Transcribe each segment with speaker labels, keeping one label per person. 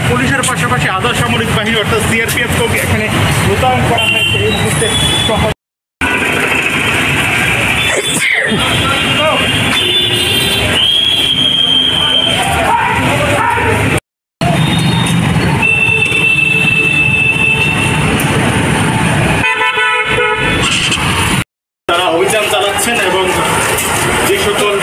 Speaker 1: পুলিশের পাশাপাশি আধা সামরিক বাহিনী অর্থাৎ সিআরপিএফকে এখানে মোতায়েন করা হয়েছে এই মুহূর্তে। তারা অভিযান চালাচ্ছেন এবং যে সকল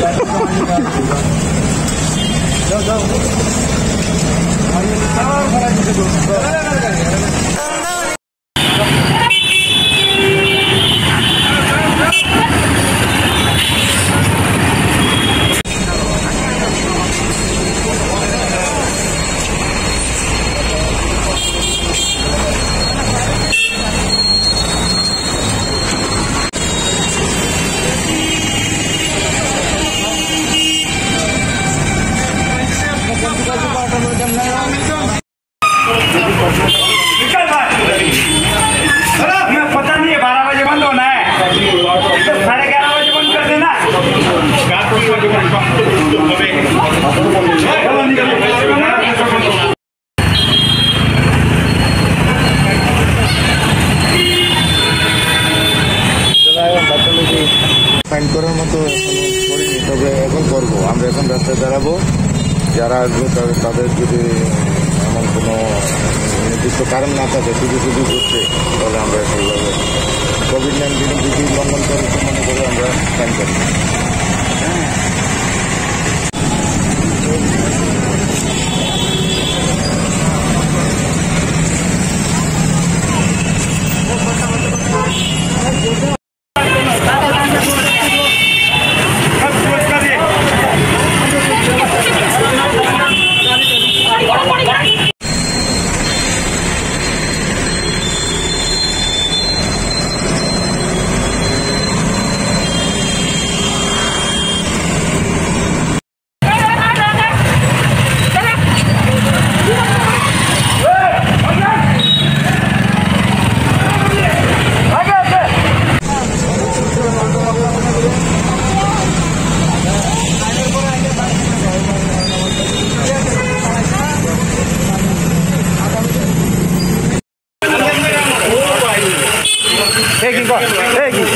Speaker 1: এখনো পর্যন্ত पता नहीं है 12 बजे बंद होना है, 11:30 बजे बंद कर देना।
Speaker 2: ফাইন করার মতো করিনি, তবে এখন করবো। আমরা এখন রাস্তায় দাঁড়াবো, যারা আসবে তাদের যদি এমন কোনো নির্দিষ্ট কারণ না থাকে, শুধু শুধু ঘুরছে, তাহলে আমরা সেইভাবে কোভিড-19 বিধি লঙ্ঘন করে মনে করে আমরা ফাইন করি।
Speaker 1: Hey,